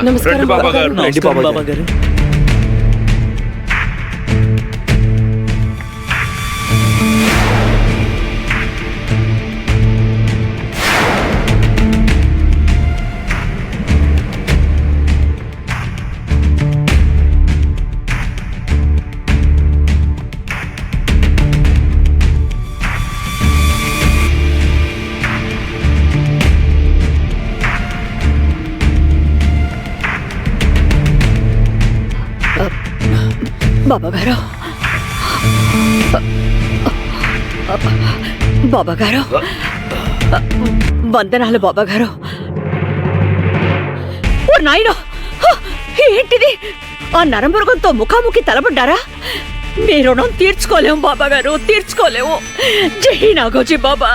నమస్కారం బాబా గారు. నమస్కారం బాబా గారు. బాబాగారు, బాబాగారు, వందనాలు బాబాగారు. ఓ నాయనో, ఏంటిది? ఆ నరమృగంతో ముఖాముఖి తలబడ్డారా? మీ రుణం తీర్చుకోలేము బాబాగారు, తీర్చుకోలేము. జై నాగోజీ బాబా.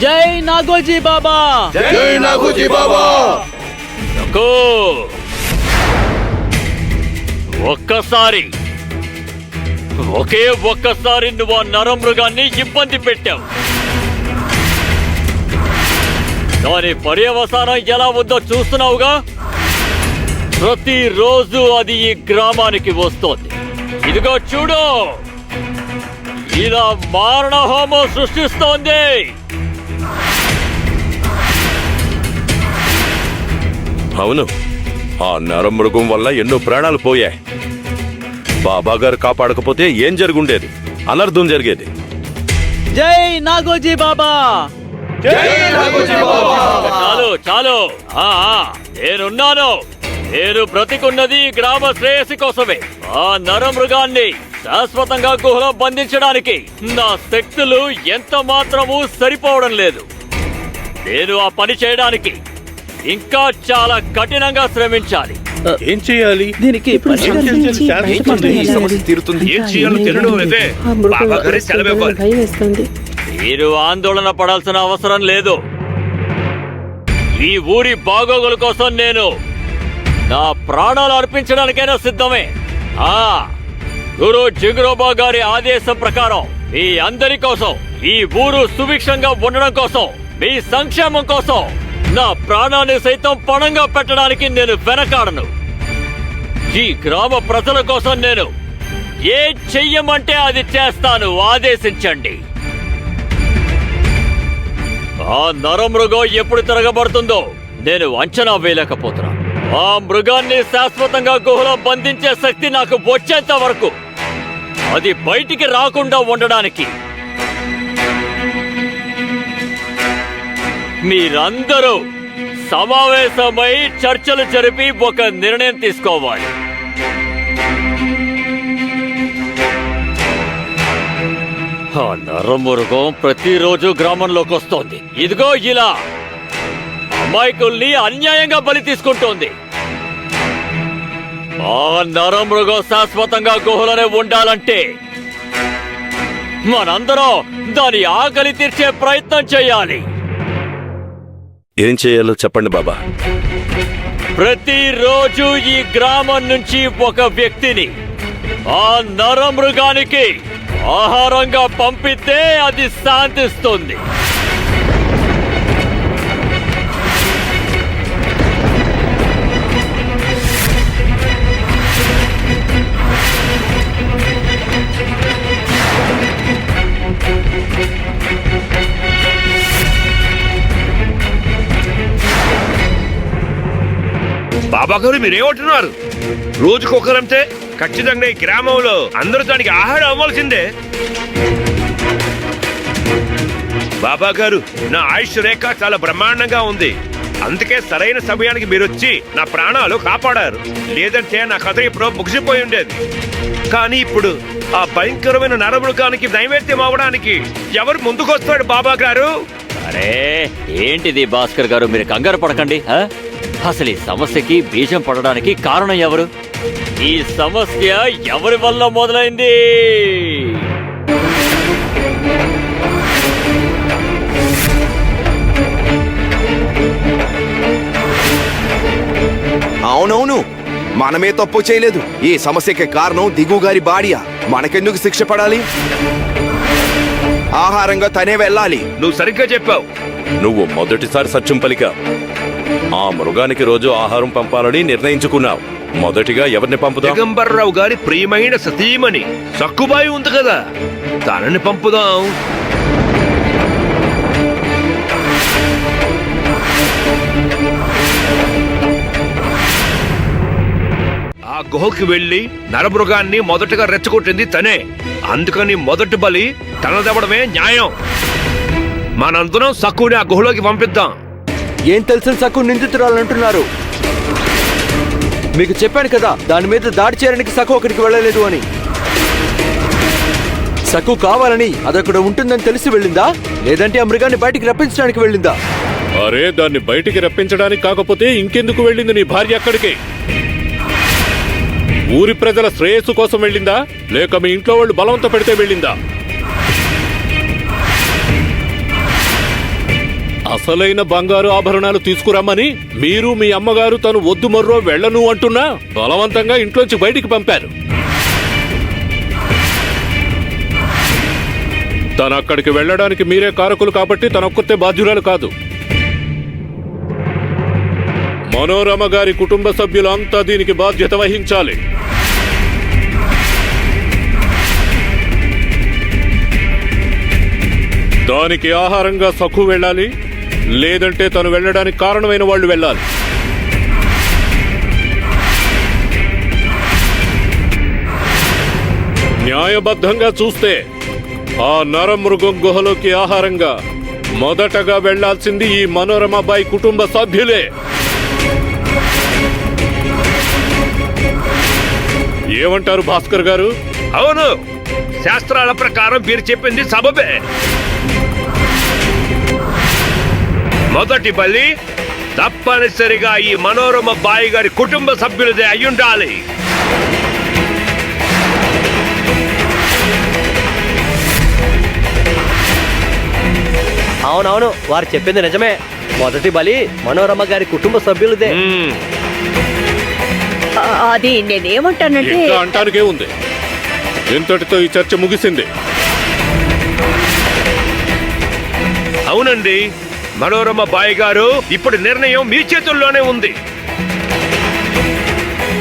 జై నాగోజీ బాబా. జై నాగోజీ బాబా. ఒక్కసారి నువ్వు ఆ నరమృగాన్ని ఇబ్బంది పెట్టావు. దాని పర్యవసానం ఎలా ఉందో చూస్తున్నావుగా. ప్రతిరోజు అది ఈ గ్రామానికి వస్తోంది. ఇదిగో చూడు, ఇలా మారణ హోమం సృష్టిస్తోంది. అవును, ఆ నరమృగం వల్ల ఎన్నో ప్రాణాలు పోయాయి. బాబా గారు కాపాడకపోతే ఏం జరుగుండేది? అనర్థం జరిగేది. జై నాగోజీ బాబా. చాలు చాలు, నేనున్నాను. నేను బ్రతికున్నది గ్రామ శ్రేయస్సు కోసమే. ఆ నరమృగాన్ని శాశ్వతంగా గుహలో బంధించడానికి నా శక్తులు ఎంత మాత్రమూ సరిపోవడం లేదు. నేను ఆ పని చేయడానికి ఇంకా చాలా కఠినంగా శ్రమించాలి. ఏం చేయాలి? దీనికి మీరు ఆందోళన పడాల్సిన అవసరం లేదు. ఈ ఊరి బాగోగుల కోసం నేను నా ప్రాణాలు అర్పించడానికైనా సిద్ధమే. గురు జిగురోబా గారి ఆదేశం ప్రకారం మీ అందరి కోసం, ఈ ఊరు సుభిక్షంగా ఉండడం కోసం, మీ సంక్షేమం కోసం నా ప్రాణాన్ని సైతం పణంగా పెట్టడానికి నేను వెనకాడను. ఈ గ్రామ ప్రజల కోసం నేను ఏ చెయ్యమంటే అది చేస్తాను. ఆదేశించండి. ఆ నరమృగం ఎప్పుడు తిరగబడుతుందో నేను అంచనా వేయలేకపోతున్నా. ఆ మృగాన్ని శాశ్వతంగా గుహలో బంధించే శక్తి నాకు వచ్చేంత వరకు అది బయటికి రాకుండా ఉండడానికి మీరందరూ సమావేశమై చర్చలు జరిపి ఒక నిర్ణయం తీసుకోవాలి. ఆ నరమృగం ప్రతిరోజు గ్రామంలోకి వస్తోంది. ఇదిగో ఇలా అమాయకుల్ని అన్యాయంగా బలి తీసుకుంటోంది. ఆ నరమృగం శాశ్వతంగా గుహలోనే ఉండాలంటే మనందరం దాని ఆకలి తీర్చే ప్రయత్నం చేయాలి. ఏం చేయాలో చెప్పండి బాబా. ప్రతిరోజు ఈ గ్రామం నుంచి ఒక వ్యక్తిని ఆ నరమృగానికి ఆహారంగా పంపితే అది శాంతిస్తుంది. బాబా గారు మీరేమంటున్నారు? రోజుకొకరంటే ఖచ్చితంగా ఈ గ్రామంలో అందరూ దానికి ఆహారం అవ్వాల్సిందే. బాబా గారు, నా ఆయుష్ రేఖ చాలా బ్రహ్మాండంగా ఉంది. అందుకే సరైన సమయానికి మీరొచ్చి నా ప్రాణాలు కాపాడారు. లేదంటే నా కథ ఇప్పుడు ముగిసిపోయి ఉండేది. కానీ ఇప్పుడు ఆ భయంకరమైన నరమృగానికి నైవేద్యం అవ్వడానికి ఎవరు ముందుకొస్తాడు బాబా గారు? అరే ఏంటిది భాస్కర్ గారు, మీరు కంగారు పడకండి. అసలు ఈ సమస్యకి బీజం పడడానికి కారణం ఎవరు? ఈ సమస్య ఎవరి వల్ల మొదలైంది? అవునవును, మనమే తప్పు చేయలేదు. ఈ సమస్యకి కారణం దిగుగారి బాడియా. మనకెందుకు శిక్ష పడాలి? ఆహారంగా తనే వెళ్ళాలి. నువ్వు సరిగ్గా చెప్పావు. నువ్వు మొదటిసారి సత్యం పలికావు. ఆ మృగానికి రోజు ఆహారం పంపాలని నిర్ణయించుకున్నావు. మొదటిగా ఎవరిని పంపుదాం? దిగంబర్రావు గారి ప్రియమైన సతీమణి సక్కుబాయి ఉంది కదా, తనని పంపుదాం. ఆ గుహకి వెళ్లి నరమృగాన్ని మొదటగా రెచ్చగొట్టింది తనే. అందుకని మొదటి బలి తనదవడమే న్యాయం. మనందరం సక్కుని ఆ గుహలోకి పంపిద్దాం. ఏం తెలిసిన సక్కు నిందితురాలంటున్నారు? మీకు చెప్పాను కదా, దాని మీద దాడి చేయడానికి సక్కు అక్కడికి వెళ్ళలేదు అని. సక్కు కావాలని అదక్కడ ఉంటుందని తెలిసి వెళ్ళిందా, లేదంటే ఆ మృగాన్ని బయటికి రప్పించడానికి వెళ్ళిందా? అరే, దాన్ని బయటికి రప్పించడానికి కాకపోతే ఇంకెందుకు వెళ్ళింది నీ భార్య అక్కడికి? ఊరి ప్రజల శ్రేయస్సు కోసం వెళ్ళిందా, లేక మీ ఇంట్లో వాళ్ళు బలవంత పెడితే వెళ్ళిందా? అసలైన బంగారు ఆభరణాలు తీసుకురమ్మని మీరు మీ అమ్మగారు తను వద్దు మర్రో వెళ్ళను అంటున్నా బలవంతంగా ఇంట్లోంచి బయటికి పంపారు. తను అక్కడికి వెళ్ళడానికి మీరే కారకులు కాబట్టి తనొక్కతే బాధ్యురాలు కాదు. మనోరమ గారి కుటుంబ సభ్యులంతా దీనికి బాధ్యత వహించాలి. దానికి ఆహారంగా సఖు వెళ్ళాలి, లేదంటే తను వెళ్ళడానికి కారణమైన వాళ్ళు వెళ్ళాలి. న్యాయబద్ధంగా చూస్తే ఆ నరమృగం గుహలోకి ఆహారంగా మొదటగా వెళ్లాల్సింది ఈ మనోరమాబాయి కుటుంబ సభ్యులే. ఏమంటారు భాస్కర్ గారు? అవును, శాస్త్రాల ప్రకారం మీరు చెప్పింది సబబే. మొదటి బలి తప్పనిసరిగా ఈ మనోరమ బాయి గారి కుటుంబ సభ్యులదే అయ్యుండాలి. అవునవును, వారు చెప్పింది నిజమే. మొదటి బలి మనోరమ గారి కుటుంబ సభ్యులదే. అది నేనేమంటానంటే, ఇంకా అంటానికే ఉంది. ఇంతటితో ఈ చర్చ ముగిసింది. అవునండి మనోరమ బాయి గారు, ఇప్పుడు నిర్ణయం మీ చేతుల్లోనే ఉంది.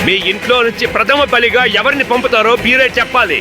మీ ఇంట్లో నుంచి ప్రథమ బలిగా ఎవరిని పంపుతారో మీరే చెప్పాలి.